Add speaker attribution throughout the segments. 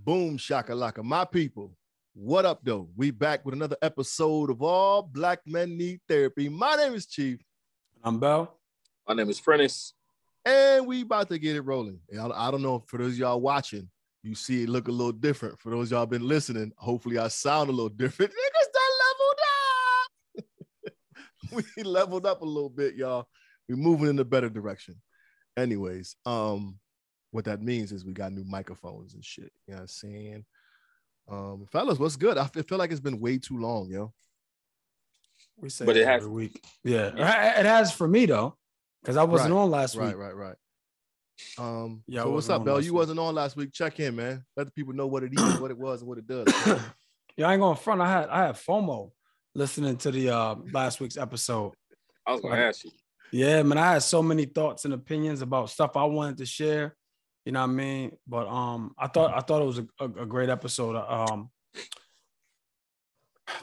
Speaker 1: Boom shakalaka. My people, what up, though? We back with another episode of All Black Men Need Therapy. My name is Chief.
Speaker 2: I'm Bell.
Speaker 3: My name is Prentice.
Speaker 1: And we about to get it rolling. I don't know, for those of y'all watching, you see it look a little different. For those of y'all been listening, hopefully I sound a little different. Niggas done leveled up. We leveled up a little bit, y'all. We're moving in a better direction. Anyways, what that means is we got new microphones and shit. You know what I'm saying? Fellas, what's good? I feel like it's been way too long, yo.
Speaker 2: We say it every week. Yeah, it has for me though, because I wasn't on last week.
Speaker 1: Right. So what's up, Bell? You wasn't on last week. Check in, man. Let the people know what it is, what it was, and what it does.
Speaker 2: Yeah, I ain't going front. I had FOMO listening to the last week's episode.
Speaker 3: I was gonna ask you.
Speaker 2: Yeah, man, I had so many thoughts and opinions about stuff I wanted to share. You know what I mean? But I thought it was a great episode.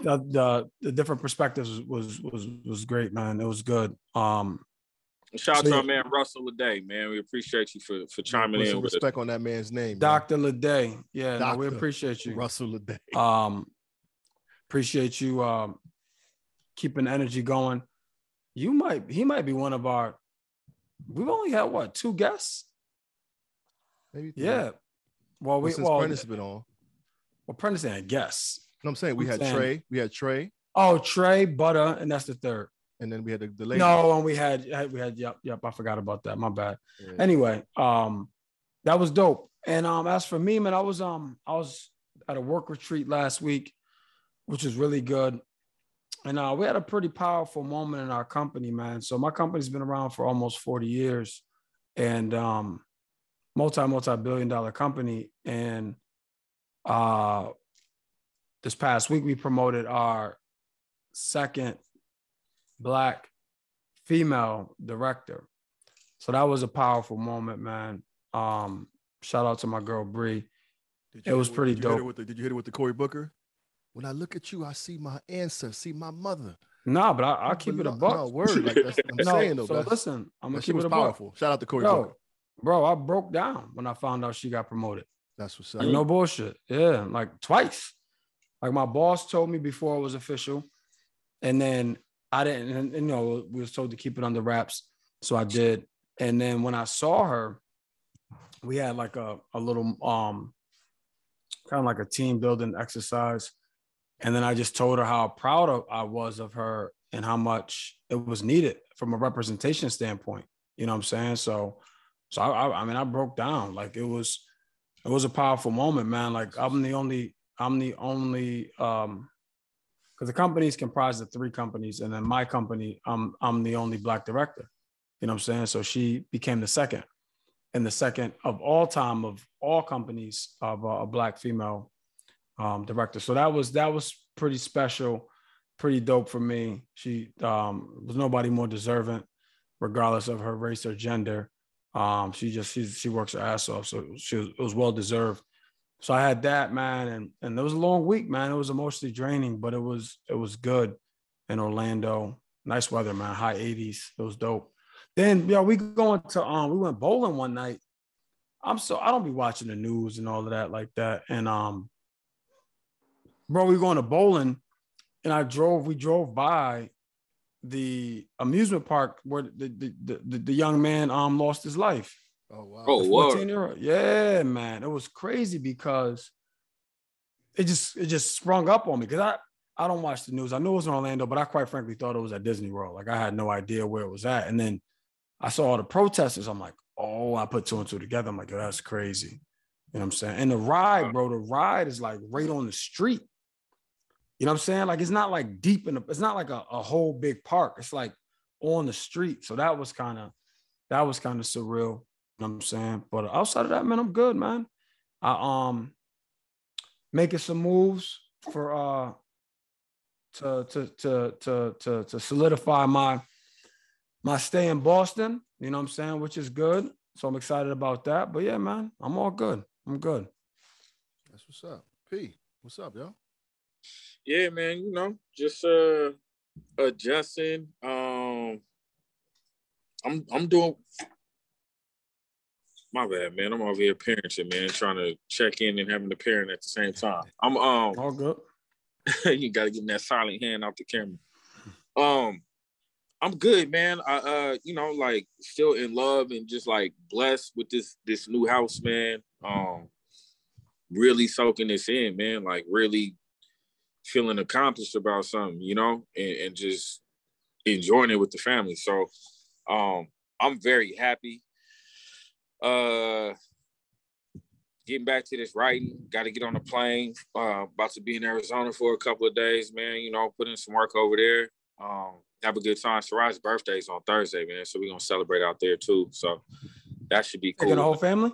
Speaker 2: The different perspectives was great, man. It was good.
Speaker 3: Shout out to our man Russell Leday, man. We appreciate you for chiming in.
Speaker 1: With respect on that man's name,
Speaker 2: Dr. Leday. Yeah, no, we appreciate you,
Speaker 1: Russell Leday.
Speaker 2: Appreciate you keeping the energy going. He might be one of our. We've only had two guests.
Speaker 1: Maybe
Speaker 2: yeah. Well,
Speaker 1: since Prentice has been on.
Speaker 2: Well, Prentice ain't guests.
Speaker 1: No, I'm saying we had Trey. We had Trey.
Speaker 2: Oh, Trey, Butter, and that's the third.
Speaker 1: And then we had the lady.
Speaker 2: No, and we had yep. I forgot about that. My bad. Yeah. Anyway, that was dope. And as for me, man, I was at a work retreat last week, which was really good. And we had a pretty powerful moment in our company, man. So my company's been around for almost 40 years, and multi-billion-dollar company. And this past week we promoted our second Black female director. So that was a powerful moment, man. Shout out to my girl Bree. It was pretty dope.
Speaker 1: Did you hit it with the Cory Booker? When I look at you, I see my ancestor, see my mother.
Speaker 2: No, but I'll keep it a buck.
Speaker 1: No, word. Like that's I'm saying though.
Speaker 2: So listen, I'm gonna keep it a
Speaker 1: powerful.
Speaker 2: buck.
Speaker 1: Shout out to Cory Booker.
Speaker 2: Bro, I broke down when I found out she got promoted.
Speaker 1: That's what's up.
Speaker 2: Like, no bullshit. Yeah, like twice. Like my boss told me before it was official, and then I didn't. And, we was told to keep it under wraps, so I did. And then when I saw her, we had like a little kind of like a team building exercise. And then I just told her how proud I was of her and how much it was needed from a representation standpoint. You know what I'm saying? So I mean, I broke down. Like it was a powerful moment, man. Like I'm the only, because the company is comprised of 3 companies, and then my company, I'm the only Black director. You know what I'm saying? So she became the second, and the second of all time of all companies of a Black female director. So that was pretty special, pretty dope for me. She was nobody more deserving, regardless of her race or gender. She works her ass off, so it was well deserved. So I had that, man, and it was a long week, man. It was emotionally draining, but it was good in Orlando. Nice weather, man. High 80s. It was dope. Then we went bowling one night. I don't be watching the news and all of that like that. And bro, we going to bowling, and we drove by the amusement park where the young man lost his life.
Speaker 1: Oh wow!
Speaker 3: Oh,
Speaker 2: 14-year-old. Yeah, man, it was crazy because it just sprung up on me because I don't watch the news. I knew it was in Orlando, but I quite frankly thought it was at Disney World. Like I had no idea where it was at, and then I saw all the protesters. I'm like, oh, I put 2 and 2 together. I'm like, oh, that's crazy. You know what I'm saying? And the ride is like right on the street. You know what I'm saying? Like it's not like deep it's not like a whole big park. It's like on the street. So that was kind of surreal. You know what I'm saying? But outside of that, man, I'm good, man. I making some moves for to solidify my stay in Boston. You know what I'm saying? Which is good. So I'm excited about that. But yeah, man, I'm all good. I'm good.
Speaker 1: That's what's up. P, what's up, yo?
Speaker 3: Yeah, man, just adjusting. I'm doing My bad, man. I'm over here parenting, man, trying to check in and having the parent at the same time. I'm
Speaker 2: all good.
Speaker 3: You gotta get that silent hand off the camera. I'm good, man. I like still in love and just like blessed with this new house, man. Really soaking this in, man. Like really feeling accomplished about something, and just enjoying it with the family. So I'm very happy. Getting back to this writing, got to get on a plane. About to be in Arizona for a couple of days, man. Put in some work over there. Have a good time. Sarai's birthday's on Thursday, man. So we're gonna celebrate out there too. So that should be cool.
Speaker 2: Taking the whole family?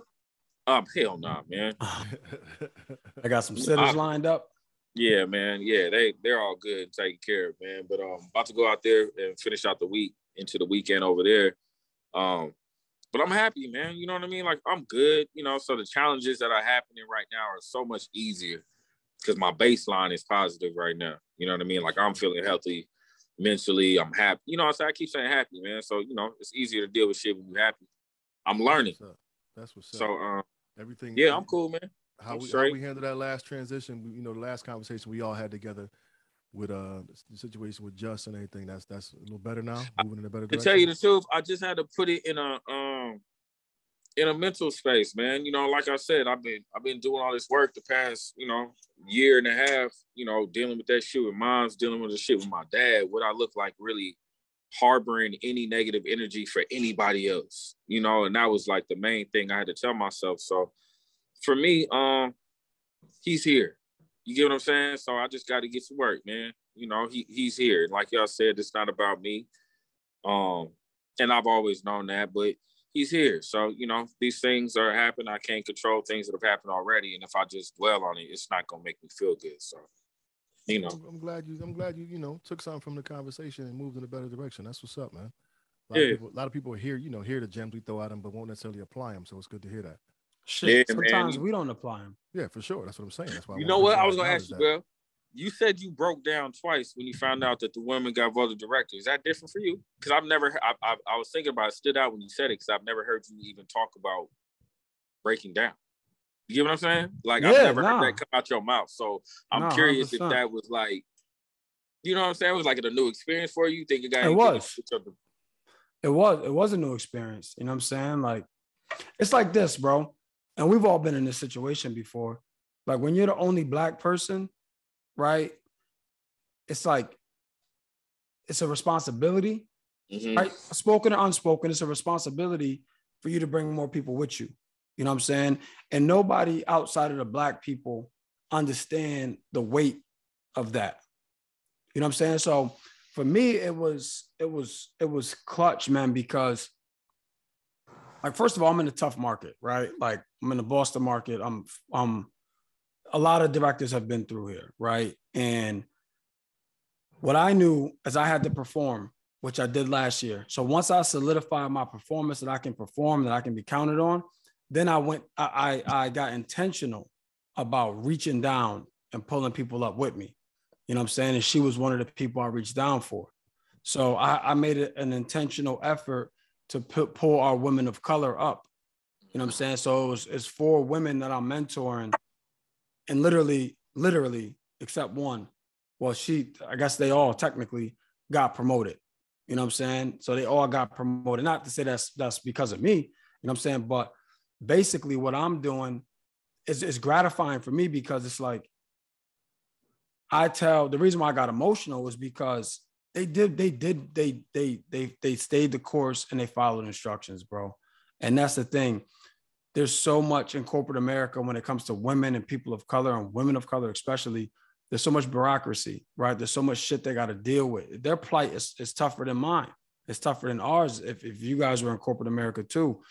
Speaker 3: Hell nah, man.
Speaker 2: I got some sitters lined up.
Speaker 3: Yeah, man. Yeah, they're all good and taken care of, man. But about to go out there and finish out the week into the weekend over there. But I'm happy, man. You know what I mean? Like I'm good. So the challenges that are happening right now are so much easier because my baseline is positive right now. You know what I mean? Like I'm feeling healthy mentally. I'm happy. So I keep saying happy, man. So it's easier to deal with shit when you're happy. I'm learning.
Speaker 1: That's what's up.
Speaker 3: So
Speaker 1: everything.
Speaker 3: Yeah, I'm cool, man.
Speaker 1: How we handled that last transition, the last conversation we all had together with the situation with Justin and everything, that's a little better now, moving in a better direction.
Speaker 3: To tell you the truth, I just had to put it in a mental space, man. Like I said, I've been doing all this work the past, year and a half, dealing with that shit with moms, dealing with the shit with my dad, what I look like really harboring any negative energy for anybody else, and that was like the main thing I had to tell myself. So for me, he's here. You get what I'm saying? So I just got to get to work, man. He's here. Like y'all said, it's not about me. And I've always known that, but he's here. So, these things are happening. I can't control things that have happened already. And if I just dwell on it, it's not going to make me feel good. So,
Speaker 1: I'm glad you took something from the conversation and moved in a better direction. That's what's up, man. A lot of people hear the gems we throw at them, but won't necessarily apply them. So it's good to hear that.
Speaker 2: Shit, yeah, sometimes we don't apply them.
Speaker 1: Yeah, for sure. That's what I'm saying. That's why.
Speaker 3: You know what? I was gonna ask you, bro. You said you broke down twice when you found out that the women got voted director. Is that different for you? Because I've never. I was thinking about it. Stood out when you said it because I've never heard you even talk about breaking down. You get what I'm saying? Like I've never heard that come out your mouth. So I'm curious 100%. If that was like, you know what I'm saying? It was like a new experience for you. Think you got?
Speaker 2: It was. It was a new experience. You know what I'm saying? Like, it's like this, bro. And we've all been in this situation before. Like when you're the only Black person, right? It's like, it's a responsibility, right? Spoken or unspoken, it's a responsibility for you to bring more people with you. You know what I'm saying? And nobody outside of the Black people understand the weight of that. You know what I'm saying? So for me, it was clutch, man, because like, first of all, I'm in a tough market, right? Like I'm in the Boston market. I'm a lot of directors have been through here, right? And what I knew is I had to perform, which I did last year. So once I solidified my performance that I can perform, that I can be counted on, then I got intentional about reaching down and pulling people up with me. You know what I'm saying? And she was one of the people I reached down for. So I made it an intentional effort to pull our women of color up. You know what I'm saying? So it's 4 women that I'm mentoring, and literally, except one. Well, I guess they all technically got promoted. You know what I'm saying? So they all got promoted. Not to say that's because of me, you know what I'm saying? But basically what I'm doing is gratifying for me because it's like, the reason why I got emotional was because they stayed the course and they followed instructions, bro. And that's the thing. There's so much in corporate America when it comes to women and people of color, and women of color especially. There's so much bureaucracy, right? There's so much shit they got to deal with. Their plight is tougher than mine. It's tougher than ours if you guys were in corporate America too.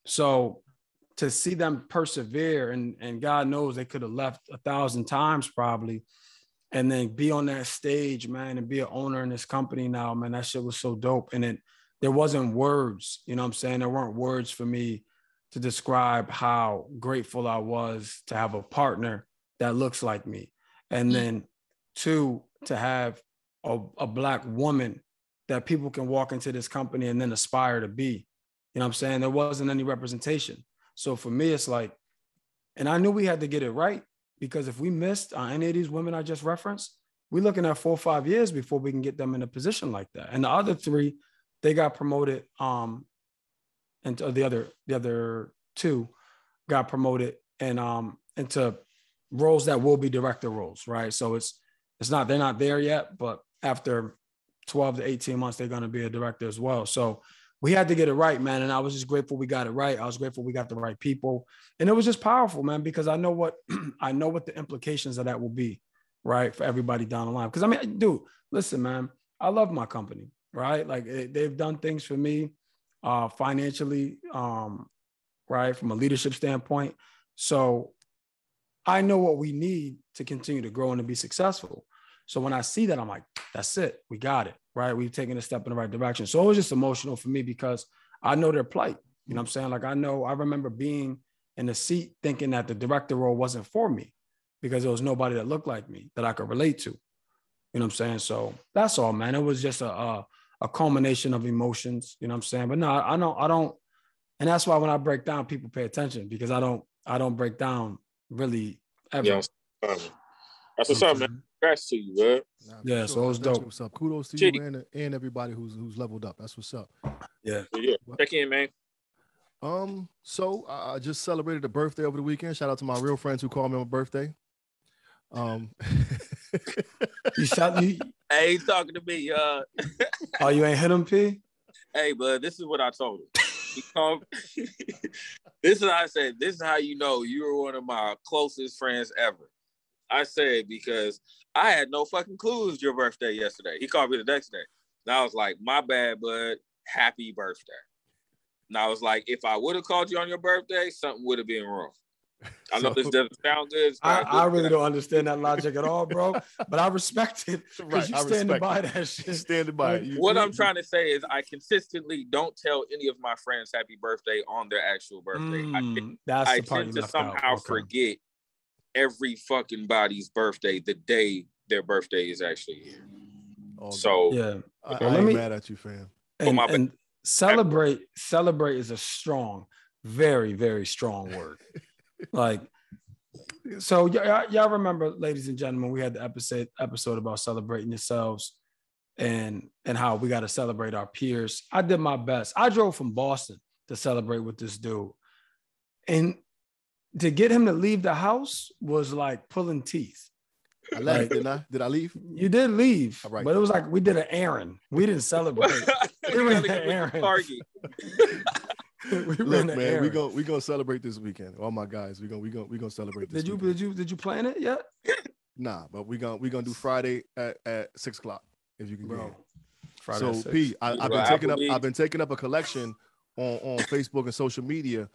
Speaker 2: So to see them persevere, and God knows they could have left 1,000 times probably, and then be on that stage, man, and be an owner in this company now, man, that shit was so dope. And there wasn't words, you know what I'm saying? There weren't words for me to describe how grateful I was to have a partner that looks like me. And then 2, to have a Black woman that people can walk into this company and then aspire to be. You know what I'm saying? There wasn't any representation. So for me, it's like, and I knew we had to get it right, because if we missed any of these women I just referenced, we're looking at 4 or 5 years before we can get them in a position like that. And the other 3, they got promoted. And the other 2 got promoted and into roles that will be director roles, right? So they're not there yet, but after 12 to 18 months, they're going to be a director as well. So we had to get it right, man. And I was just grateful we got it right. I was grateful we got the right people. And it was just powerful, man, because I know what the implications of that will be, right, for everybody down the line. Because, I mean, dude, listen, man, I love my company, right? Like, they've done things for me financially, right, from a leadership standpoint. So I know what we need to continue to grow and to be successful. So when I see that, I'm like, that's it. We got it, right? We've taken a step in the right direction. So it was just emotional for me because I know their plight. You know what I'm saying? Like, I remember being in the seat thinking that the director role wasn't for me because there was nobody that looked like me that I could relate to. You know what I'm saying? So that's all, man. It was just a culmination of emotions, you know what I'm saying? But no, I don't. And that's why when I break down, people pay attention, because I don't break down really ever.
Speaker 3: Yeah, that's what's up, man. Congrats to you, bro.
Speaker 2: Yeah, so it was dope.
Speaker 1: What's up? Kudos to you and everybody who's leveled up. That's what's up.
Speaker 2: Yeah.
Speaker 3: Check in, man.
Speaker 1: So I just celebrated a birthday over the weekend. Shout out to my real friends who called me on my birthday.
Speaker 2: You shot me.
Speaker 3: Hey, he's talking to me.
Speaker 2: Oh, you ain't hit him, P?
Speaker 3: Hey, bud, this is what I told him. This is what I said. This is how you know you were one of my closest friends ever. I said, because I had no fucking clue it was your birthday yesterday. He called me the next day. And I was like, my bad, bud. Happy birthday. And I was like, if I would have called you on your birthday, something would have been wrong. I know this doesn't sound good.
Speaker 2: I really don't understand that logic at all, bro. But I respect it because you're standing by that shit.
Speaker 1: Standing by it.
Speaker 3: What I'm trying to say is I consistently don't tell any of my friends happy birthday on their actual birthday. I tend to somehow forget every fucking body's birthday the day their birthday is actually here. So
Speaker 2: yeah,
Speaker 1: I ain't mad at you, fam.
Speaker 2: And celebrate is a strong, very, very strong word. Like, so y'all remember, ladies and gentlemen, we had the episode about celebrating yourselves and how we got to celebrate our peers. I did my best. I drove from Boston to celebrate with this dude, and to get him to leave the house was like pulling teeth.
Speaker 1: I left, didn't I? Did I leave?
Speaker 2: You did leave,
Speaker 1: right,
Speaker 2: but it was like we did an errand. We didn't celebrate. We ran an errand.
Speaker 1: Look, man, we gonna celebrate this weekend. All my guys, we gonna celebrate this.
Speaker 2: Did you plan it yet?
Speaker 1: Nah, but we gonna do Friday at 6:00 if you can go.
Speaker 2: Friday.
Speaker 1: So P, I've been taking up a collection on Facebook and social media,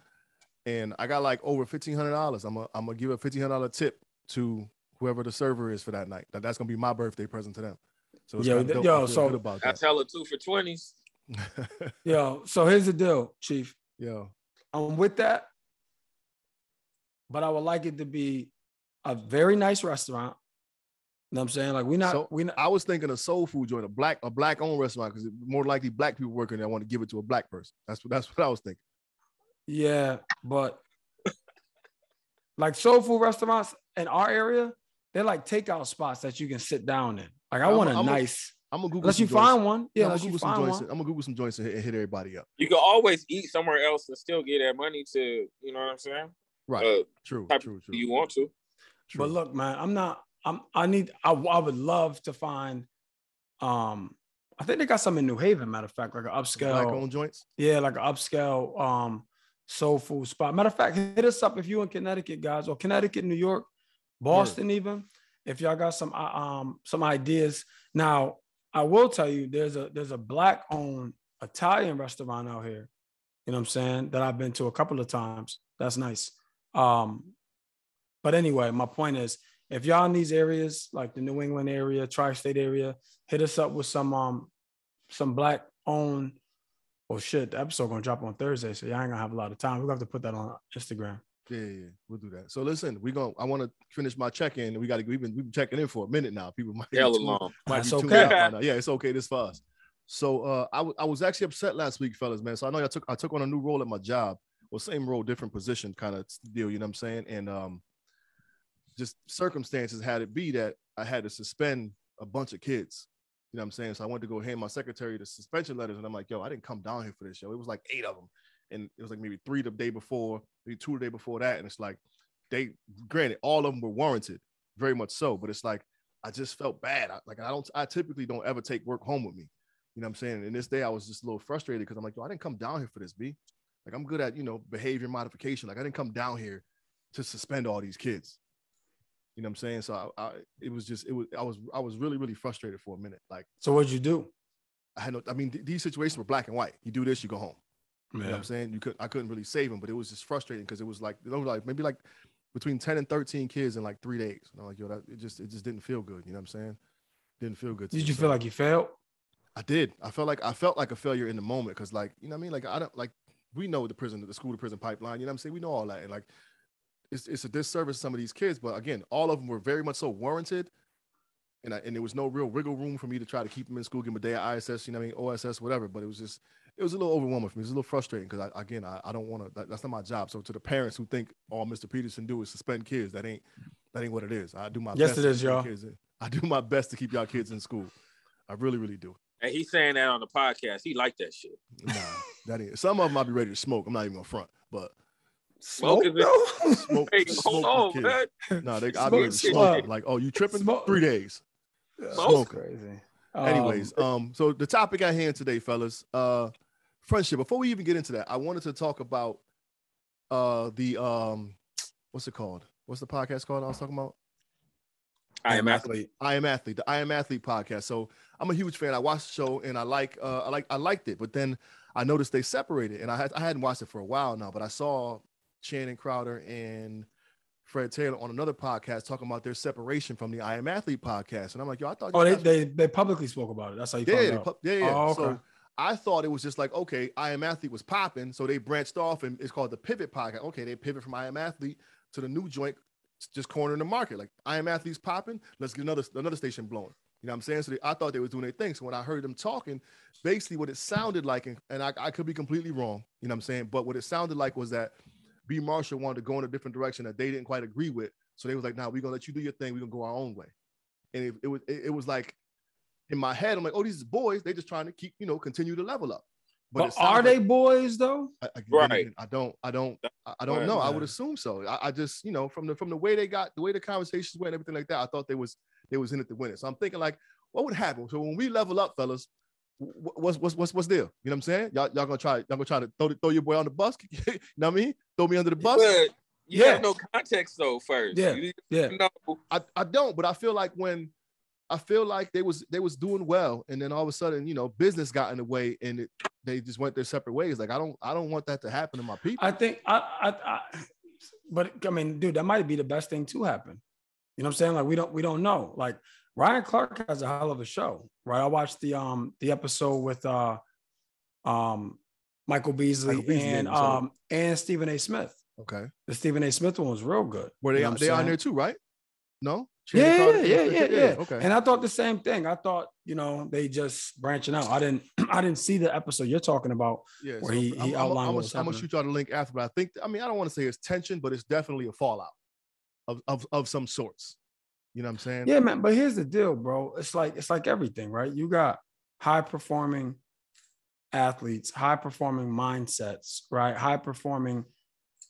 Speaker 1: and I got like over $1,500. I'm gonna give a $1,500 tip to whoever the server is for that night. That's gonna be my birthday present to them. So it's
Speaker 2: so
Speaker 1: about
Speaker 3: that's hella 2 for 20s.
Speaker 2: Yo, so here's the deal, Chief.
Speaker 1: Yo,
Speaker 2: I'm with that, but I would like it to be a very nice restaurant. You know what I'm saying? Like we not.
Speaker 1: I was thinking a soul food joint, a black owned restaurant, because more likely black people working there want to give it to a black person. That's what I was thinking.
Speaker 2: Yeah, but like soul food restaurants in our area, they're like takeout spots that you can sit down in. Like I want a nice. I'm gonna Google. Unless you find one, yeah. I'm
Speaker 1: gonna Google some joints and hit everybody up.
Speaker 3: You can always eat somewhere else and still get that money to, you know what I'm saying?
Speaker 1: Right. True.
Speaker 3: You want to?
Speaker 1: True.
Speaker 2: But look, man, I would love to find. I think they got some in New Haven. Matter of fact, like an upscale
Speaker 1: black-owned joints.
Speaker 2: Yeah, like an upscale soul food spot. Matter of fact, hit us up if you in Connecticut, guys, or Connecticut, New York, Boston, even if y'all got some ideas. Now, I will tell you, there's a black-owned Italian restaurant out here, you know what I'm saying, that I've been to a couple of times. That's nice. But anyway, my point is, if y'all in these areas, like the New England area, tri-state area, hit us up with some black-owned. Oh shit, the episode gonna drop on Thursday, so y'all ain't gonna have a lot of time. We're gonna have to put that on Instagram.
Speaker 1: Yeah, we'll do that. So listen, I want to finish my check-in. We've been checking in for a minute now. People might be tuned out right now. Yeah, it's okay. This for us. So I was actually upset last week, fellas, man. So I know I took on a new role at my job. well, same role, different position kind of deal, you know what I'm saying? And just circumstances had it be that I had to suspend a bunch of kids. You know what I'm saying? So I went to go hand my secretary the suspension letters, and I'm like, yo, I didn't come down here for this, yo. It was like 8 of them. And it was like maybe 3 the day before, maybe 2 the day before that. And it's like, granted, all of them were warranted, very much so. But it's like, I just felt bad. I typically don't ever take work home with me. You know what I'm saying? And this day I was just a little frustrated because I'm like, yo, I didn't come down here for this, B. Like, I'm good at, behavior modification. Like, I didn't come down here to suspend all these kids. You know what I'm saying? So I was really, really frustrated for a minute. Like,
Speaker 2: so what'd you do?
Speaker 1: These situations were black and white. You do this, you go home.
Speaker 2: Yeah.
Speaker 1: You know what I'm saying? I couldn't really save them, but it was just frustrating because it was like, maybe like between 10 and 13 kids in like 3 days. And I'm like, yo, it just didn't feel good. You know what I'm saying? Didn't feel good.
Speaker 2: Did you feel like you failed?
Speaker 1: I did. I felt like a failure in the moment because, like, you know what I mean? Like, I don't, like, we know the school to prison pipeline. You know what I'm saying? We know all that. And like, it's a disservice to some of these kids, but again, all of them were very much so warranted. And there was no real wiggle room for me to try to keep them in school, give them a day of ISS, you know what I mean? OSS, whatever. But it was a little overwhelming for me. It was a little frustrating because I don't want to, that's not my job. So to the parents who think all Mr. Peterson do is suspend kids, that ain't what it is. I do my best.
Speaker 2: Yes, it is, y'all.
Speaker 1: I do my best to keep y'all kids in school. I really, really do.
Speaker 3: And he's saying that on the podcast. He like that shit.
Speaker 1: Nah, that ain't. Some of them I'll be ready to smoke. I'm not even gonna front, but
Speaker 2: smoke.
Speaker 1: Smoke.
Speaker 3: Hey, hold on, man.
Speaker 1: I'll be ready to smoke. Like, oh, you tripping?
Speaker 2: Smoke.
Speaker 1: 3 days.
Speaker 2: Smoke. Crazy.
Speaker 1: Anyways, so the topic at hand today, fellas, friendship. Before we even get into that, I wanted to talk about the what's it called? What's the podcast called I was talking about?
Speaker 3: I Am Athlete.
Speaker 1: I Am Athlete, the I Am Athlete podcast. So I'm a huge fan. I watched the show and I liked it, but then I noticed they separated, and I hadn't watched it for a while now, but I saw Channing Crowder and Fred Taylor on another podcast talking about their separation from the I Am Athlete podcast, and I'm like, yo, I thought.
Speaker 2: Oh, they publicly spoke about it. That's how you found out.
Speaker 1: Yeah.
Speaker 2: Oh, okay.
Speaker 1: So I thought it was just like, okay, I Am Athlete was popping, so they branched off, and it's called the Pivot Podcast. Okay, they pivot from I Am Athlete to the new joint, just cornering the market. Like, I Am Athlete's popping, let's get another station blowing. You know what I'm saying? So I thought they was doing their thing. So when I heard them talking, basically what it sounded like, and I could be completely wrong, you know what I'm saying? But what it sounded like was that B. Marshall wanted to go in a different direction that they didn't quite agree with. So they was like, nah, we're gonna let you do your thing. We're gonna go our own way. And it was like, in my head, I'm like, oh, these boys, they just trying to keep, continue to level up.
Speaker 2: But are they boys though?
Speaker 1: Right. I don't know. I would assume so. I just, from the way the conversations went and everything like that, I thought they was in it to win it. So I'm thinking, like, what would happen? So when we level up, fellas, what's there? You know what I'm saying? Y'all gonna try to throw your boy on the bus? You know what I mean? Throw me under the bus?
Speaker 3: But you have no context though first.
Speaker 2: Yeah.
Speaker 1: I don't, but I feel like they was doing well, and then all of a sudden, business got in the way, and they just went their separate ways. Like, I don't want that to happen to my people.
Speaker 2: I think but I mean, dude, that might be the best thing to happen. You know what I'm saying? Like, we don't know. Like, Ryan Clark has a hell of a show, right? I watched the episode with Michael Beasley and Stephen A. Smith.
Speaker 1: Okay.
Speaker 2: The Stephen A. Smith one was real good.
Speaker 1: Were they on there too, right? No?
Speaker 2: Yeah. Okay. And I thought the same thing. I thought, they just branching out. I didn't see the episode you're talking about where he outlined what was happening.
Speaker 1: I'm gonna shoot y'all the link after, but I don't want to say it's tension, but it's definitely a fallout of some sorts. You know what I'm saying?
Speaker 2: Yeah, man. But here's the deal, bro. It's like everything, right? You got high performing athletes, high performing mindsets, right? High performing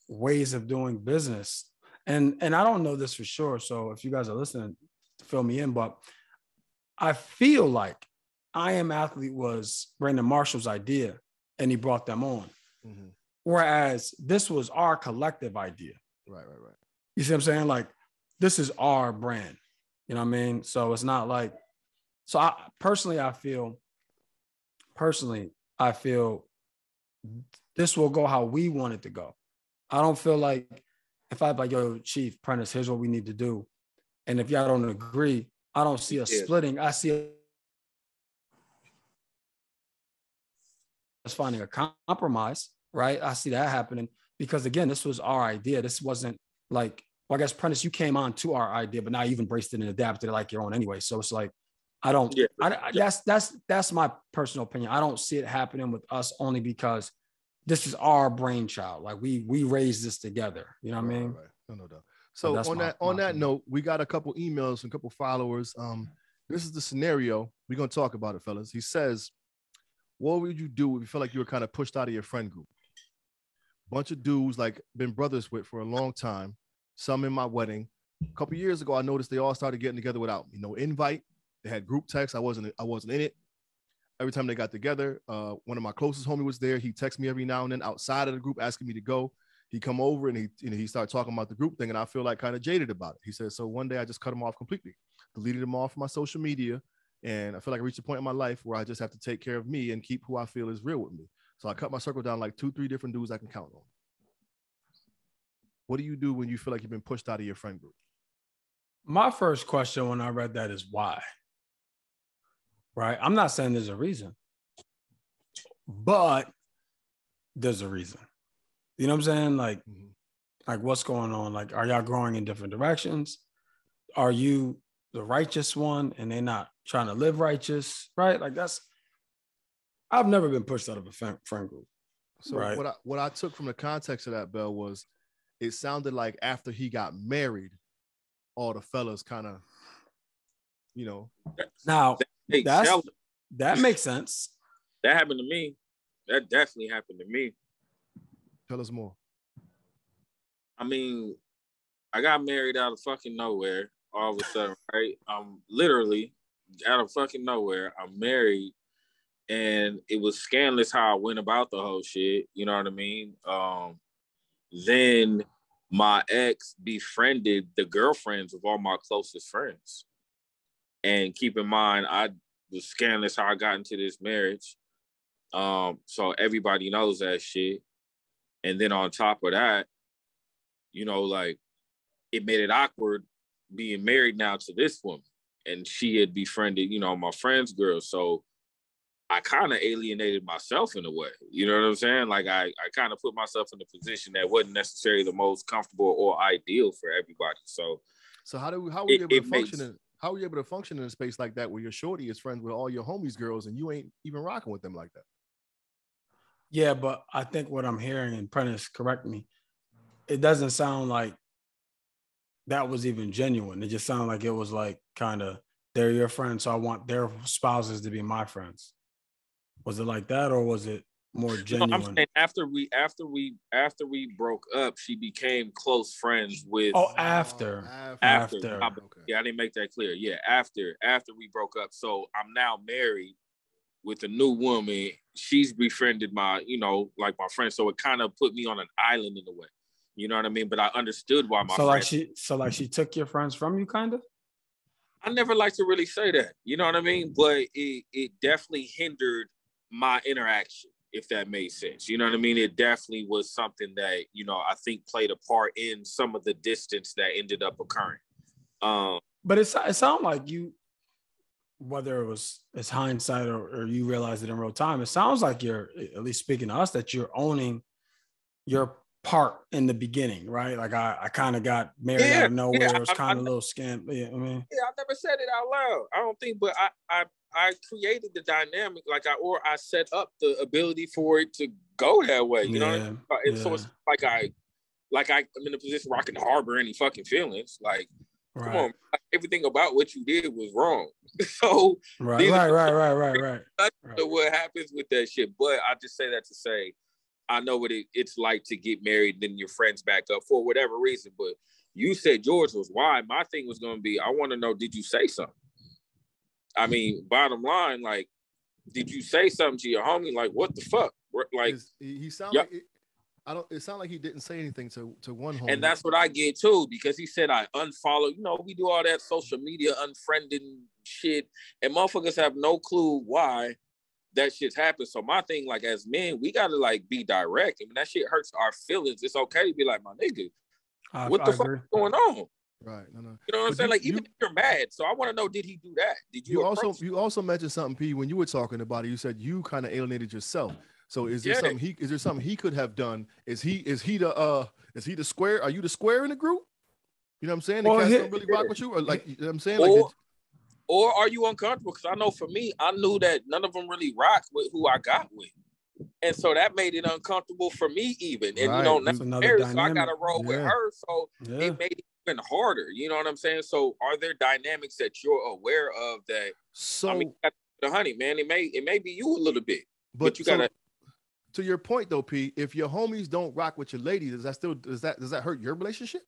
Speaker 2: ways of doing business. And I don't know this for sure. So if you guys are listening, fill me in. But I feel like I Am Athlete was Brandon Marshall's idea, and he brought them on. Mm-hmm. Whereas this was our collective idea.
Speaker 1: Right.
Speaker 2: You see what I'm saying? Like, this is our brand. You know what I mean? So it's not like, so I feel this will go how we want it to go. I don't feel like if I'm like, yo, Chief, Prentice, here's what we need to do. And if y'all don't agree, I don't see us splitting. I see us finding a compromise, right? I see that happening because, again, this was our idea. This wasn't like, well, I guess, Prentice, you came on to our idea, but now you've embraced it and adapted it like your own anyway. So it's like, that's my personal opinion. I don't see it happening with us only because this is our brainchild. Like we raised this together. You know what I mean?
Speaker 1: Right. No doubt. So on that note, we got a couple emails from a couple followers. This is the scenario. We're gonna talk about it, fellas. He says, what would you do if you felt like you were kind of pushed out of your friend group? Bunch of dudes like been brothers with for a long time. Some in my wedding. A couple years ago, I noticed they all started getting together without me. No invite. They had group text. I wasn't in it. Every time they got together, one of my closest homies was there. He texts me every now and then outside of the group asking me to go. He come over and he started talking about the group thing, and I feel like kind of jaded about it. He said, so one day I just cut him off completely, deleted him off my social media, and I feel like I reached a point in my life where I just have to take care of me and keep who I feel is real with me. So I cut my circle down like 2-3 different dudes I can count on. What do you do when you feel like you've been pushed out of your friend group?
Speaker 2: My first question when I read that is why? Right? I'm not saying there's a reason, but there's a reason. You know what I'm saying? Like what's going on? Like, are y'all growing in different directions? Are you the righteous one and they're not trying to live righteous? Right? Like I've never been pushed out of a friend group.
Speaker 1: So
Speaker 2: right?
Speaker 1: what I took from the context of that, Bell, was it sounded like after he got married, all the fellas kind of,
Speaker 2: Now that makes sense.
Speaker 3: That happened to me. That definitely happened to me.
Speaker 1: Tell us more.
Speaker 3: I mean, I got married out of fucking nowhere all of a sudden, right? I'm literally out of fucking nowhere. I'm married, and it was scandalous how I went about the whole shit. You know what I mean? Then my ex befriended the girlfriends of all my closest friends. And keep in mind, I was scandalous how I got into this marriage. So everybody knows that shit. And then on top of that, like it made it awkward being married now to this woman. And she had befriended, my friend's girl. So I kind of alienated myself in a way. You know what I'm saying? Like I kind of put myself in a position that wasn't necessarily the most comfortable or ideal for everybody. So
Speaker 1: how were you able to function how were you able to function in a space like that where your shorty is friends with all your homies' girls and you ain't even rocking with them like that?
Speaker 2: Yeah, but I think what I'm hearing, and Prentice, correct me, it doesn't sound like that was even genuine. It just sounded like it was like kind of, they're your friends, so I want their spouses to be my friends. Was it like that, or was it more genuine?
Speaker 3: No, I'm saying after we broke up, she became close friends with.
Speaker 2: Oh, after.
Speaker 3: Okay. Yeah, I didn't make that clear. Yeah, after we broke up. So I'm now married with a new woman. She's befriended my, like my friend. So it kind of put me on an island in a way. You know what I mean? But I understood why my friend.
Speaker 2: She took your friends from you, kind of?
Speaker 3: I never like to really say that. You know what I mean? But it definitely hindered my interaction, if that made sense. You know what I mean? It definitely was something that, I think played a part in some of the distance that ended up occurring.
Speaker 2: But it sounded like you, whether it's hindsight or you realized it in real time, it sounds like you're, at least speaking to us, that you're owning your part in the beginning, right? Like I kind of got married out of nowhere. It was kind of a little scam. Yeah, I
Speaker 3: never said it out loud. I don't think, but I created the dynamic, I set up the ability for it to go that way. You know what I mean? And so it's like I'm in a position where I can harbor any fucking feelings. Like, right. Come on, everything about what you did was wrong. So
Speaker 2: right.
Speaker 3: What happens with that shit? But I just say that to say, I know what it's like to get married, then your friends back up for whatever reason. But you said yours was why. My thing was going to be, I want to know, did you say something? I mean, bottom line, like, did you say something to your homie? Like, what the fuck? Like,
Speaker 1: he sounded like it sounded like he didn't say anything to one homie.
Speaker 3: And that's what I get too, because he said I unfollow. We do all that social media unfriending shit, and motherfuckers have no clue why that shit's happened. So my thing, like, as men, we gotta like be direct. I mean, that shit hurts our feelings. It's okay to be like, my nigga, what the fuck is going on?
Speaker 1: Right. No.
Speaker 3: You know what I'm saying? Like, even if you're mad. So I want to know, did he do that? Did you
Speaker 1: also mentioned something, P, when you were talking about it, you said you kind of alienated yourself. So is there something he could have done? Is he the square? Are you the square in the group? You know what I'm saying? The cats don't really rock with you, or like, you know what I'm saying?
Speaker 3: Or are you uncomfortable? Because I know for me, I knew that none of them really rocked with who I got with. And so that made it uncomfortable for me even. And,
Speaker 1: Right.
Speaker 3: you know,
Speaker 2: That's
Speaker 3: now
Speaker 2: another
Speaker 3: so I got to
Speaker 2: dynamic.
Speaker 3: roll with
Speaker 1: Yeah.
Speaker 3: her. So
Speaker 2: Yeah.
Speaker 3: it made it even harder. You know what I'm saying? So are there dynamics that you're aware of that,
Speaker 1: So,
Speaker 3: I mean, the honey, man, it may be you a little bit, but you
Speaker 1: so,
Speaker 3: got to.
Speaker 1: to your point though, P, if your homies don't rock with your lady, does that hurt your relationship?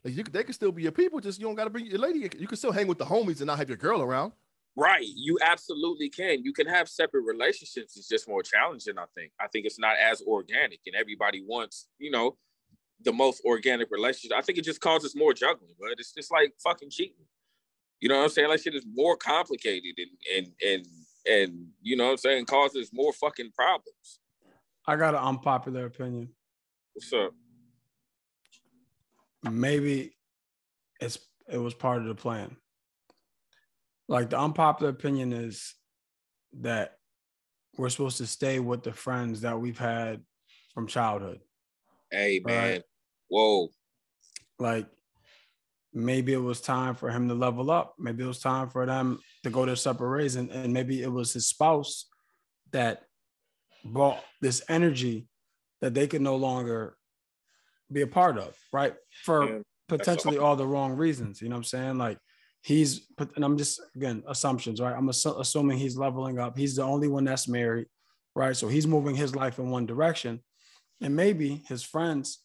Speaker 1: Like they can still be your people, just you don't got to bring your lady. You can still hang with the homies and not have your girl around.
Speaker 3: Right. You absolutely can. You can have separate relationships. It's just more challenging, I think. I think it's not as organic, and everybody wants, you know, the most organic relationship. I think it just causes more juggling, but it's just like fucking cheating. You know what I'm saying? Like shit is more complicated and you know what I'm saying, causes more fucking problems.
Speaker 2: I got an unpopular opinion.
Speaker 3: What's up?
Speaker 2: Maybe it was part of the plan. Like the unpopular opinion is that we're supposed to stay with the friends that we've had from childhood.
Speaker 3: Hey, man.
Speaker 2: Right?
Speaker 3: Whoa.
Speaker 2: Like maybe it was time for him to level up. Maybe it was time for them to go their separate ways. And maybe it was his spouse that brought this energy that they could no longer be a part of, right? For potentially all the wrong reasons. You know what I'm saying? Like and I'm just, again, assumptions, right? I'm assuming he's leveling up. He's the only one that's married, right? So he's moving his life in one direction. And maybe his friends,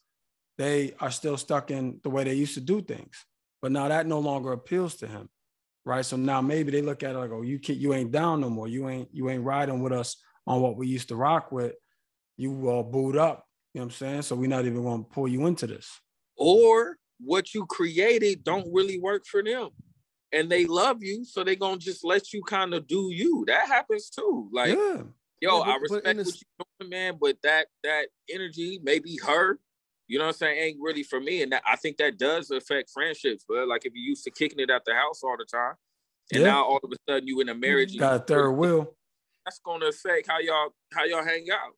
Speaker 2: they are still stuck in the way they used to do things. But now that no longer appeals to him, right? So now maybe they look at it like, oh, you ain't down no more. You ain't riding with us on what we used to rock with. You all booed up, you know what I'm saying? So we're not even going to pull you into this.
Speaker 3: Or what you created don't really work for them. And they love you, so they're going to just let you kind of do you. That happens too. Like, I respect what you're doing, man, but that energy, maybe her, you know what I'm saying, ain't really for me. And I think that does affect friendships, but like if you used to kicking it at the house all the time, and now all of a sudden you in a marriage,
Speaker 2: got a third wheel.
Speaker 3: That's going to affect how y'all hang out.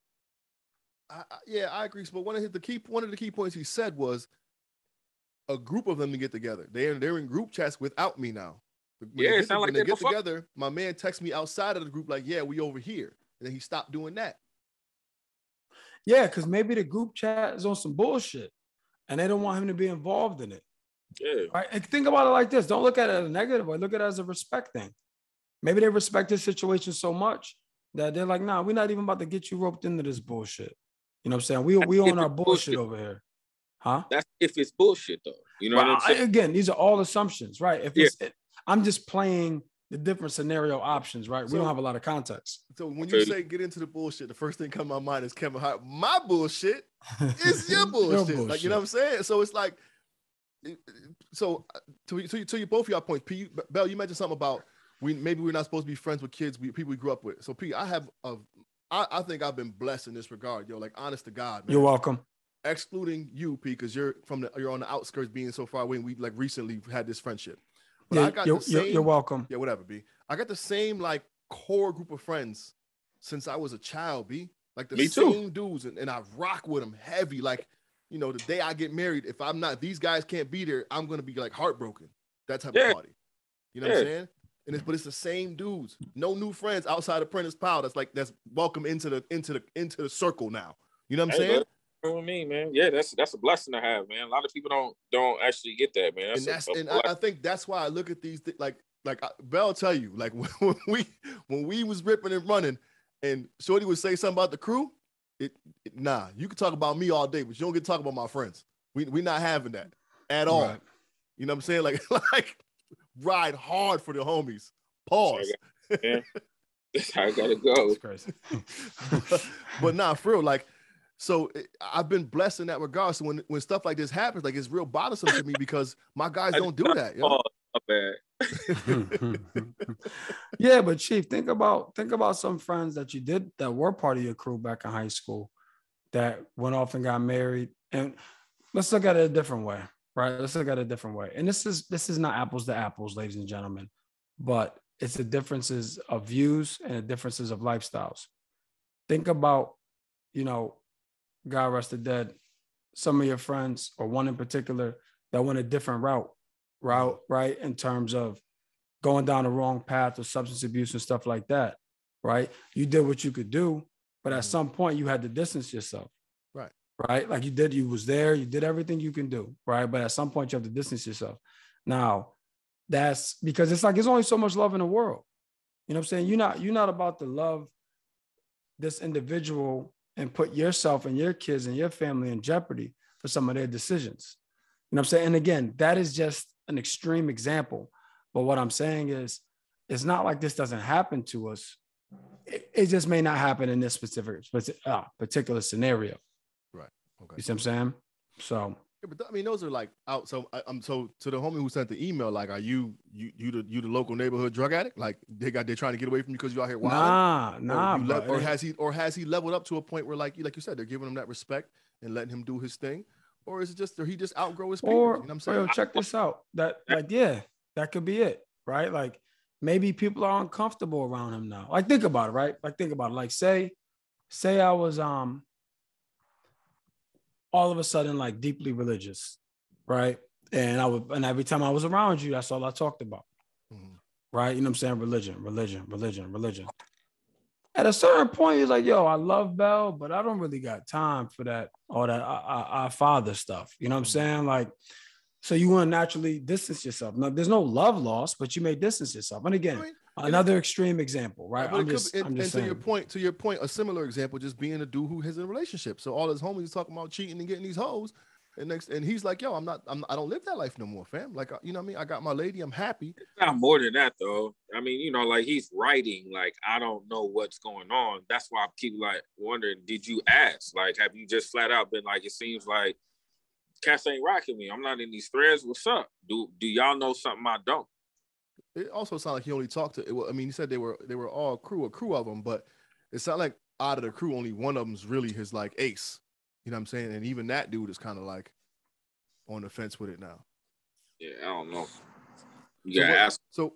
Speaker 1: I agree. But one of the key points he said was a group of them to get together. They're in group chats without me now. When they get together, my man texts me outside of the group like, yeah, we over here. And then he stopped doing that.
Speaker 2: Yeah, because maybe the group chat is on some bullshit and they don't want him to be involved in it.
Speaker 3: Yeah.
Speaker 2: Right? And think about it like this. Don't look at it as a negative way. Look at it as a respect thing. Maybe they respect this situation so much that they're like, nah, we're not even about to get you roped into this bullshit. You know what I'm saying? We own our bullshit over here. Huh?
Speaker 3: That's if it's bullshit though. You know what I'm saying?
Speaker 2: Again, these are all assumptions, right? I'm just playing the different scenario options, right? We don't have a lot of context.
Speaker 1: So when you say get into the bullshit, the first thing come to my mind is Kevin Hart. My bullshit is your bullshit. Like, you know what I'm saying? So it's like, so to you both of y'all points, P, Bell, you mentioned something about maybe we're not supposed to be friends with kids, people we grew up with. So P, I think I've been blessed in this regard, yo. Like, honest to God, man.
Speaker 2: You're welcome.
Speaker 1: Excluding you, P, because you're on the outskirts, being so far away, and we like recently had this friendship. But I got the same.
Speaker 2: You're welcome.
Speaker 1: Yeah, whatever, B. I got the same like core group of friends since I was a child, B. Like the same dudes, and I rock with them heavy. Like, you know, the day I get married, if these guys can't be there, I'm gonna be like heartbroken. That type of party. You know what I'm saying? But it's the same dudes. No new friends outside of Prentice Powell. That's welcome into the circle now. You know what I'm saying?
Speaker 3: With me, man. Yeah, that's a blessing to have, man. A lot of people don't actually get that, man.
Speaker 1: I think that's why I look at these like Bell tell you, like when we was ripping and running, and Shorty would say something about the crew. Nah, you can talk about me all day, but you don't get to talk about my friends. We not having that at all. Right. You know what I'm saying? Like ride hard for the homies. Pause.
Speaker 3: That's how I gotta go.
Speaker 2: That's crazy.
Speaker 1: but nah, for real, like. So I've been blessed in that regard. So when stuff like this happens, like it's real bothersome to me because my guys don't do that. Yo.
Speaker 3: Bad.
Speaker 2: Yeah, but Chief, think about some friends that you did that were part of your crew back in high school that went off and got married. And let's look at it a different way, right? Let's look at it a different way. And this is not apples to apples, ladies and gentlemen, but it's the differences of views and the differences of lifestyles. Think about, you know, God rest the dead, some of your friends, or one in particular, that went a different route, right? In terms of going down the wrong path of substance abuse and stuff like that, right? You did what you could do, But at some point you had to distance yourself.
Speaker 1: Right.
Speaker 2: Right. Like you was there, you did everything you can do. Right. But at some point you have to distance yourself. Now, that's because it's like, there's only so much love in the world. You know what I'm saying? You're not about to love this individual and put yourself and your kids and your family in jeopardy for some of their decisions. You know what I'm saying? And again, that is just an extreme example. But what I'm saying is, it's not like this doesn't happen to us. It just may not happen in this particular scenario.
Speaker 1: Right. Okay.
Speaker 2: You see what I'm saying? So.
Speaker 1: Yeah, but I mean, those are like out. So I'm so to the homie who sent the email. Like, are you the local neighborhood drug addict? Like they're trying to get away from you because you out here wilding?
Speaker 2: Nah.
Speaker 1: Or has he leveled up to a point where like you said, they're giving him that respect and letting him do his thing, or is it just or he just outgrow his peers? You know what I'm saying?
Speaker 2: Check this out. That could be it, right? Like maybe people are uncomfortable around him now. Like think about it, right? Like say I was all of a sudden like deeply religious, right? And every time I was around you, that's all I talked about, right? You know what I'm saying? Religion. At a certain point, he's like, yo, I love Bell, but I don't really got time for that, all that our father stuff. You know what I'm saying? Like, so you want to naturally distance yourself. Now, there's no love lost, but you may distance yourself. And again, another extreme example, right? I'm just saying.
Speaker 1: To your point, a similar example, just being a dude who has a relationship. So all his homies talking about cheating and getting these hoes, and he's like, yo, I don't live that life no more, fam. Like, you know what I mean? I got my lady, I'm happy.
Speaker 3: It's not more than that though. I mean, you know, like he's writing, like, I don't know what's going on. That's why I keep like wondering, did you ask? Like, have you just flat out been like, it seems like Cass ain't rocking me. I'm not in these threads. What's up? Do y'all know something I don't?
Speaker 1: It also sounded like he only talked to. I mean, he said they were all a crew of them, but it sounded like out of the crew, only one of them's really his like ace. You know what I'm saying? And even that dude is kind of like on the fence with it now.
Speaker 3: Yeah, I don't know. You gotta ask.
Speaker 1: So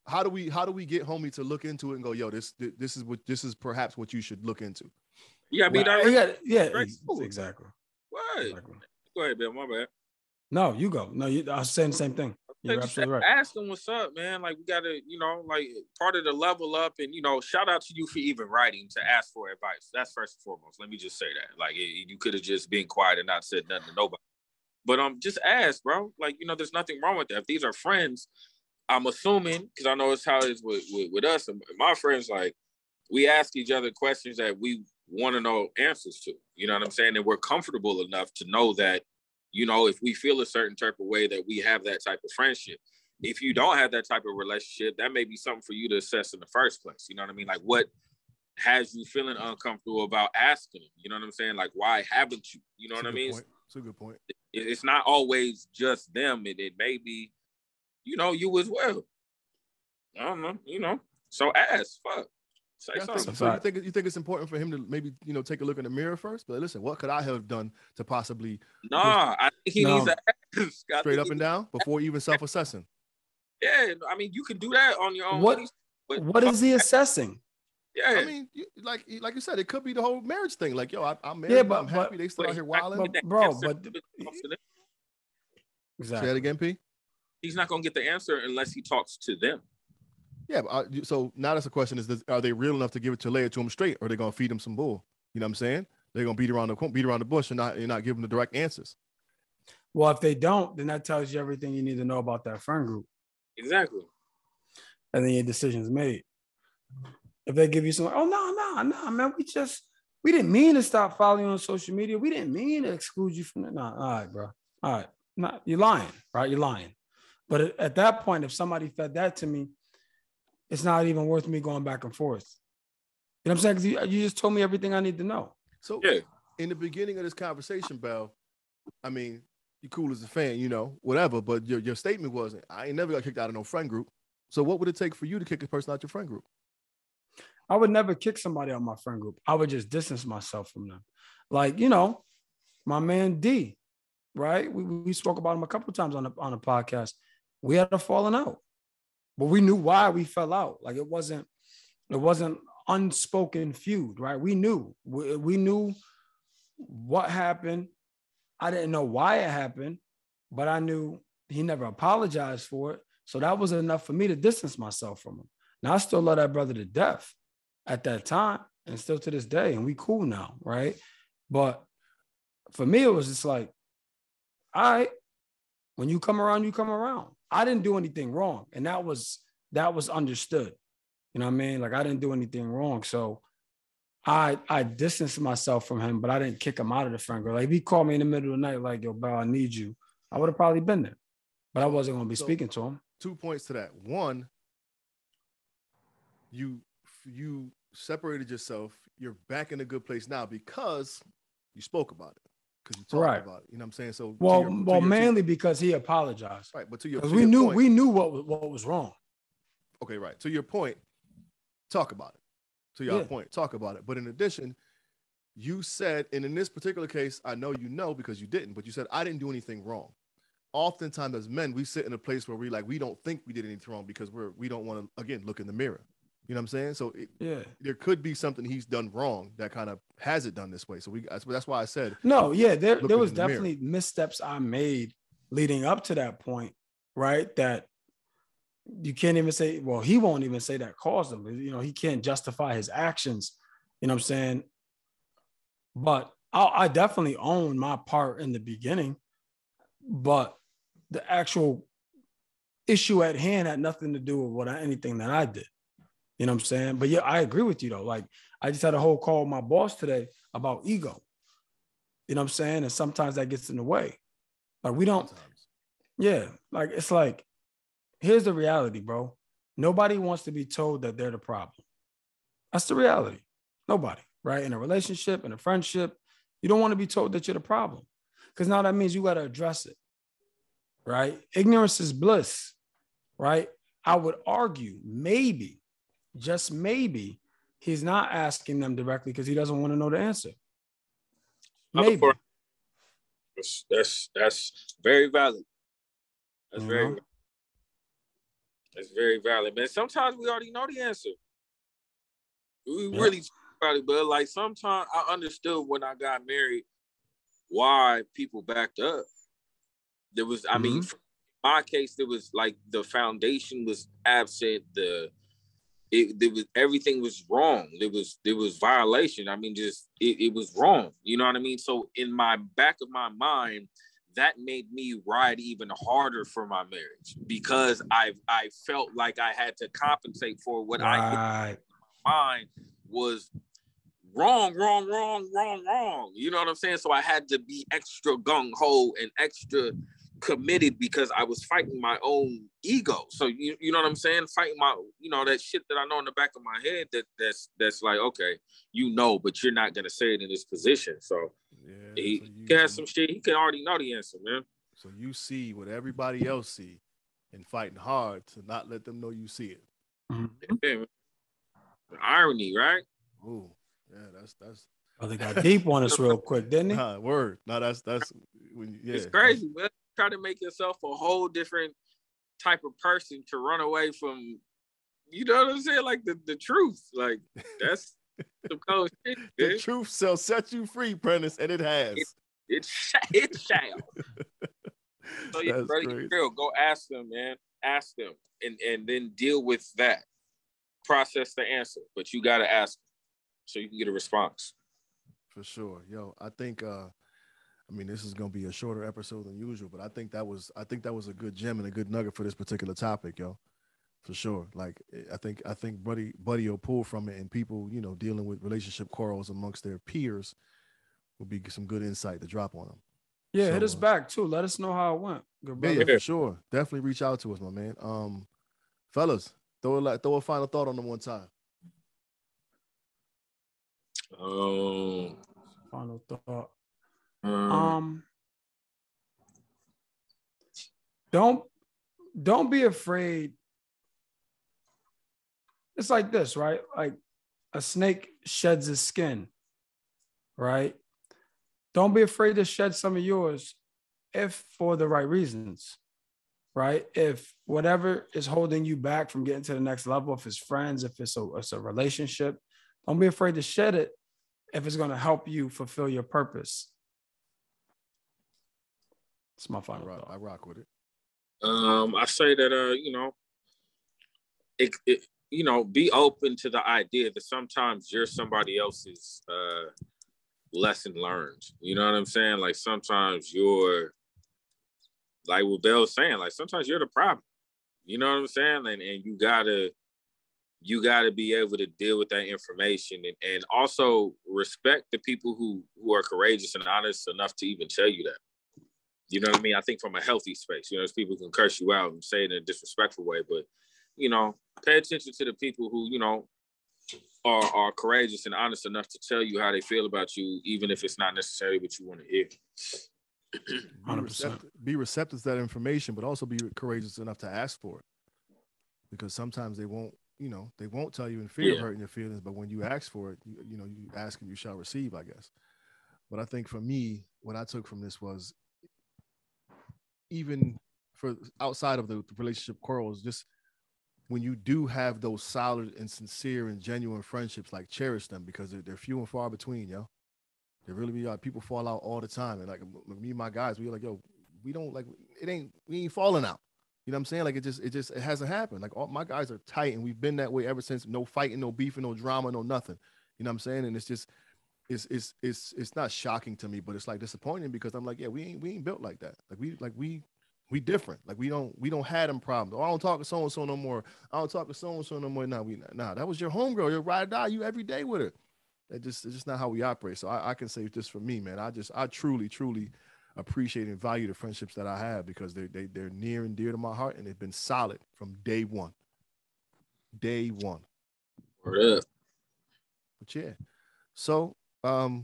Speaker 1: how do we get homie to look into it and go, yo, this is perhaps what you should look into?
Speaker 3: Yeah, I mean,
Speaker 2: exactly.
Speaker 3: What? Exactly. Go ahead, Bill. My bad.
Speaker 2: No, you go. No, I was saying the same thing. You're absolutely right.
Speaker 3: Ask them what's up, man. Like, we gotta, you know, like part of the level up, and you know, shout out to you for even writing to ask for advice. That's first and foremost. Let me just say that. Like, you could have just been quiet and not said nothing to nobody. But just ask, bro. Like, you know, there's nothing wrong with that. If these are friends, I'm assuming, because I know it's how it is with us and my friends. Like, we ask each other questions that we want to know answers to. You know what I'm saying? And we're comfortable enough to know that, you know, if we feel a certain type of way, that we have that type of friendship. If you don't have that type of relationship, that may be something for you to assess in the first place. You know what I mean? Like, what has you feeling uncomfortable about asking? You know what I'm saying? Like, why haven't you? You know what I mean?
Speaker 1: It's a good point.
Speaker 3: It's not always just them. It may be, you know, you as well. I don't know, you know. So ask, fuck. Say something.
Speaker 1: So you think it's important for him to maybe, you know, take a look in the mirror first? But listen, what could I have done to possibly?
Speaker 3: I think he needs to ask.
Speaker 1: Straight up and down before even self-assessing.
Speaker 3: Yeah, I mean, you can do that on your own.
Speaker 2: What is he assessing?
Speaker 3: Yeah,
Speaker 1: I mean, like you said, it could be the whole marriage thing. Like, yo, I'm married, but I'm happy. They still out here wilding,
Speaker 2: Exactly.
Speaker 1: Say that again, P.
Speaker 3: He's not gonna get the answer unless he talks to them.
Speaker 1: Yeah, but so now that's the question: are they real enough to give it to lay it to him straight, or are they gonna feed him some bull? You know what I'm saying? They're gonna beat around the bush and not give him the direct answers.
Speaker 2: Well, if they don't, then that tells you everything you need to know about that friend group.
Speaker 3: Exactly.
Speaker 2: And then your decision's made. If they give you some, oh no, man, we didn't mean to stop following you on social media. We didn't mean to exclude you from that. No, all right, bro. All right. No, you're lying, right? You're lying. But at that point, if somebody fed that to me, it's not even worth me going back and forth. You know what I'm saying? Because you just told me everything I need to know.
Speaker 1: So in the beginning of this conversation, Bell, I mean, you're cool as a fan, you know, whatever, but your statement wasn't, I ain't never got kicked out of no friend group. So what would it take for you to kick a person out your friend group?
Speaker 2: I would never kick somebody out of my friend group. I would just distance myself from them. Like, you know, my man D, right? We spoke about him a couple of times on the podcast. We had a falling out, but we knew why we fell out. Like it wasn't unspoken feud, right? We knew what happened. I didn't know why it happened, but I knew he never apologized for it. So that was enough for me to distance myself from him. Now I still love that brother to death at that time. and still to this day, and we cool now, right? But for me, it was just like, all right, when you come around, you come around. I didn't do anything wrong, and that was understood. You know what I mean? Like, I didn't do anything wrong, so I distanced myself from him, but I didn't kick him out of the friend group. Like, if he called me in the middle of the night, like, yo, bro, I need you, I would have probably been there, but I wasn't going to be speaking to him.
Speaker 1: 2 points to that. One, you separated yourself. You're back in a good place now because you spoke about it, because you talked about it. You know what I'm saying? So
Speaker 2: mainly because he apologized.
Speaker 1: Right, but because
Speaker 2: we knew what was wrong.
Speaker 1: Okay, right. To your point, talk about it. To your point, talk about it. But in addition, you said, and in this particular case, I know you know because you didn't, but you said, I didn't do anything wrong. Oftentimes as men, we sit in a place where we don't think we did anything wrong because we don't want to, again, look in the mirror. You know what I'm saying? So there could be something he's done wrong that kind of has it done this way. So that's why I said.
Speaker 2: No, yeah, there was definitely missteps I made leading up to that point, right? That you can't even say, well, he won't even say that caused him. You know, he can't justify his actions. You know what I'm saying? But I definitely own my part in the beginning. But the actual issue at hand had nothing to do with anything that I did. You know what I'm saying? But yeah, I agree with you though. Like, I just had a whole call with my boss today about ego. You know what I'm saying? And sometimes that gets in the way. Like, we don't, like, it's like, here's the reality, bro. Nobody wants to be told that they're the problem. That's the reality. Nobody, right? In a relationship, in a friendship, you don't want to be told that you're the problem, because now that means you got to address it, right? Ignorance is bliss, right? I would argue maybe, just maybe, he's not asking them directly because he doesn't want to know the answer. Maybe.
Speaker 3: That's very valid. That's That's very valid, man. Sometimes we already know the answer. We really talk about it, but like sometimes I understood when I got married why people backed up. There was, I mean, in my case, there was like the foundation was absent. Everything was wrong. There was violation. I mean, it was wrong. You know what I mean? So in my back of my mind, that made me ride even harder for my marriage because I felt like I had to compensate for what I in my mind was wrong. You know what I'm saying? So I had to be extra gung-ho and extra committed because I was fighting my own ego. So you know what I'm saying? Fighting my, that shit that I know in the back of my head that's like, okay, but you're not gonna say it in this position. So he got some shit. He can already know the answer, man.
Speaker 1: So you see what everybody else see and fighting hard to not let them know you see it.
Speaker 3: Yeah, man. The irony, right?
Speaker 1: Ooh, yeah, that's.
Speaker 2: Oh, they got deep on us real quick, didn't they?
Speaker 1: Word. No, that's when
Speaker 3: It's crazy, man. Try to make yourself a whole different type of person to run away from, you know what I'm saying? Like the truth. Like that's some cold shit.
Speaker 1: The truth shall set you free, Prentice, and it has.
Speaker 3: It shall. So yeah, brother, go ask them, man. Ask them and then deal with that. Process the answer, but you gotta ask them so you can get a response.
Speaker 1: For sure. Yo, I think I mean, this is gonna be a shorter episode than usual, but I think that was a good gem and a good nugget for this particular topic, yo. For sure. Like I think Buddy will pull from it, and people, dealing with relationship quarrels amongst their peers would be some good insight to drop on them.
Speaker 2: Yeah, so, hit us back too. Let us know how it went.
Speaker 1: Good brother. Yeah, for sure. Definitely reach out to us, my man. Fellas, throw a final thought on them one time.
Speaker 2: Final thought. Don't be afraid. It's like this, right? Like a snake sheds its skin, right? Don't be afraid to shed some of yours if for the right reasons, right? If whatever is holding you back from getting to the next level, if it's friends, if it's a relationship, don't be afraid to shed it if it's going to help you fulfill your purpose. It's my final thought.
Speaker 1: I rock with it.
Speaker 3: I say that, you know, be open to the idea that sometimes you're somebody else's lesson learned. You know what I'm saying? Like sometimes you're, like what Bell's saying, like sometimes you're the problem. You know what I'm saying? And you gotta be able to deal with that information and also respect the people who are courageous and honest enough to even tell you that. You know what I mean? I think from a healthy space, you know, there's people who can curse you out and say it in a disrespectful way, but, you know, pay attention to the people who, you know, are courageous and honest enough to tell you how they feel about you, even if it's not necessarily what you want to hear.
Speaker 2: 100%.
Speaker 1: Be receptive to that information, but also be courageous enough to ask for it. Because sometimes they won't tell you in fear of hurting your feelings, but when you ask for it, you ask and you shall receive, I guess. But I think for me, what I took from this was, even for outside of the relationship quarrels, just when you do have those solid and sincere and genuine friendships, like cherish them, because they're few and far between, yo. They really be people fall out all the time. And like me and my guys, we like, yo, we don't like, we ain't falling out. You know what I'm saying? Like it hasn't happened. Like all my guys are tight and we've been that way ever since. No fighting, no beefing, no drama, no nothing. You know what I'm saying? And it's just, it's not shocking to me, but it's like disappointing because I'm like, yeah, we ain't built like that. We different. Like we don't have them problems. Oh, I don't talk to so and so no more. I don't talk to so and so no more. Nah, that was your homegirl. Your ride or die. You every day with her. It's just not how we operate. So I can say just for me, man, I truly appreciate and value the friendships that I have because they're near and dear to my heart and they've been solid from day one. Day one.
Speaker 3: Word up.
Speaker 1: But yeah. So I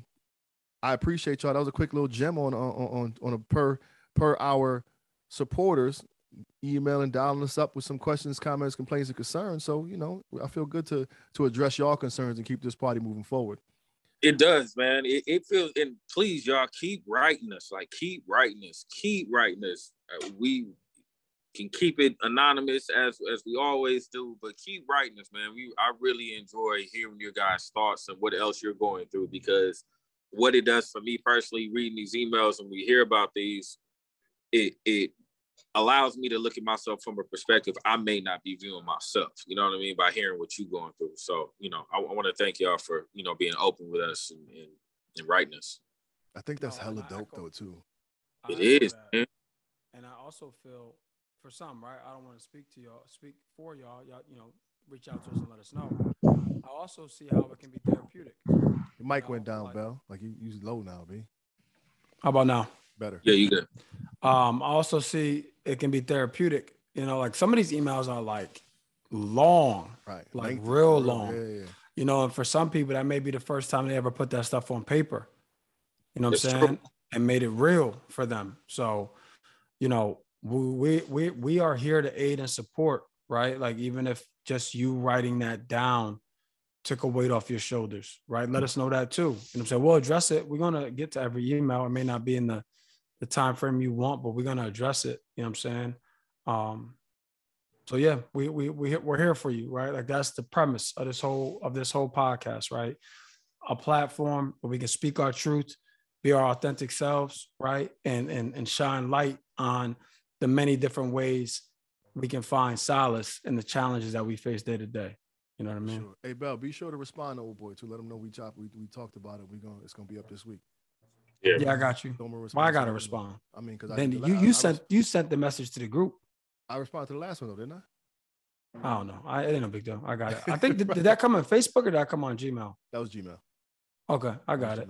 Speaker 1: appreciate y'all. That was a quick little gem on a per hour supporters emailing, dialing us up with some questions, comments, complaints, and concerns. So, you know, I feel good to address y'all concerns and keep this party moving forward.
Speaker 3: It does, man. It feels, and please, y'all, keep writing us. Like, keep writing us. We can keep it anonymous as we always do, but keep writing us, man. I really enjoy hearing your guys' thoughts and what else you're going through, because what it does for me personally, reading these emails and we hear about these, it allows me to look at myself from a perspective I may not be viewing myself. You know what I mean? By hearing what you're going through. So, you know, I want to thank y'all for, you know, being open with us and writing us.
Speaker 1: I think that's hella dope though too.
Speaker 3: It is, man.
Speaker 2: And I also feel for some, right? I don't want to speak for y'all. Y'all, you know, reach out to us and let us know. I also see how it can be therapeutic.
Speaker 1: Your mic went down, Bell. Like you low now, B.
Speaker 2: How about now?
Speaker 1: Better.
Speaker 3: Yeah, you good.
Speaker 2: I also see it can be therapeutic. You know, like some of these emails are like long,
Speaker 1: right?
Speaker 2: Like
Speaker 1: lengthy,
Speaker 2: real long.
Speaker 1: Yeah.
Speaker 2: You know, and for some people that may be the first time they ever put that stuff on paper. You know what I'm saying?
Speaker 3: True.
Speaker 2: And made it real for them. So, you know, we are here to aid and support, right? Like even if just you writing that down took a weight off your shoulders, right? Let us know that too. You know what I'm saying? We'll address it. We're gonna get to every email. It may not be in the time frame you want, but we're gonna address it. You know what I'm saying? So yeah, we're here for you, right? Like that's the premise of this whole podcast, right? A platform where we can speak our truth, be our authentic selves, right? And shine light on the many different ways we can find solace in the challenges that we face day to day. You know what I mean?
Speaker 1: Sure. Hey Bell, be sure to respond to old boy too. Let him know we talked about it. It's gonna be up this week.
Speaker 2: Yeah, I got you. Why I gotta respond?
Speaker 1: I mean, because
Speaker 2: then you sent the message to the group.
Speaker 1: I responded to the last one though, didn't I?
Speaker 2: I don't know. It ain't no big deal. I got it. I think did that come on Facebook or did that come on Gmail?
Speaker 1: That was Gmail.
Speaker 2: Okay, I got it.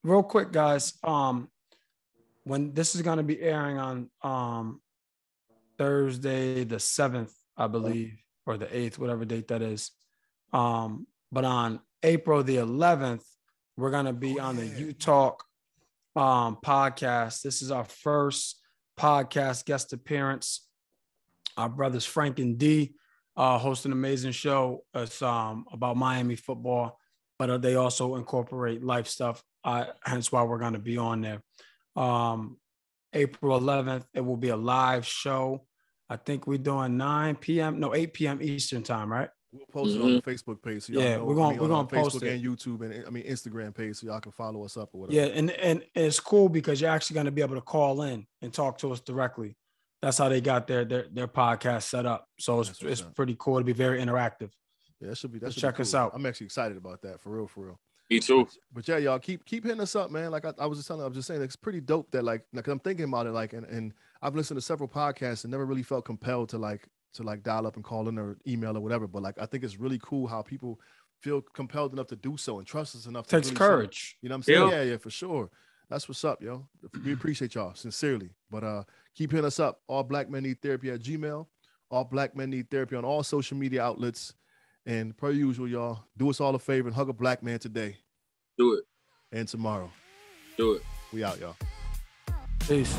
Speaker 2: Real quick, guys. When this is gonna be airing on Thursday the 7th, I believe, or the 8th, whatever date that is. But on April the 11th, we're gonna be on the U Talk podcast. This is our first podcast guest appearance. Our brothers Frank and D host an amazing show. It's about Miami football, but they also incorporate life stuff. Hence why we're going to be on there. April 11th, it will be a live show. I think we're doing 8 p.m. Eastern time, right?
Speaker 1: We'll post it on the Facebook page. So y'all know,
Speaker 2: we're gonna post
Speaker 1: Facebook and YouTube and Instagram page so y'all can follow us up or whatever.
Speaker 2: Yeah, and it's cool because you're actually going to be able to call in and talk to us directly. that's how they got their podcast set up. So it's pretty cool to be very interactive.
Speaker 1: Yeah, that should be.
Speaker 2: Check
Speaker 1: cool.
Speaker 2: us out.
Speaker 1: I'm actually excited about that, for real, for real.
Speaker 3: Me too.
Speaker 1: But yeah, y'all keep hitting us up, man. Like I was just saying, it's pretty dope that like I'm thinking about it, like, and I've listened to several podcasts and never really felt compelled to dial up and call in or email or whatever. But like, I think it's really cool how people feel compelled enough to do so and trust us enough.
Speaker 2: Takes courage.
Speaker 1: You know what I'm saying? Yeah, for sure. That's what's up, yo. We appreciate y'all sincerely. But keep hitting us up. All Black Men Need Therapy at Gmail. All Black Men Need Therapy on all social media outlets. And per usual, y'all, do us all a favor and hug a black man today.
Speaker 3: Do it.
Speaker 1: And tomorrow.
Speaker 3: Do it.
Speaker 1: We out, y'all.
Speaker 2: Peace.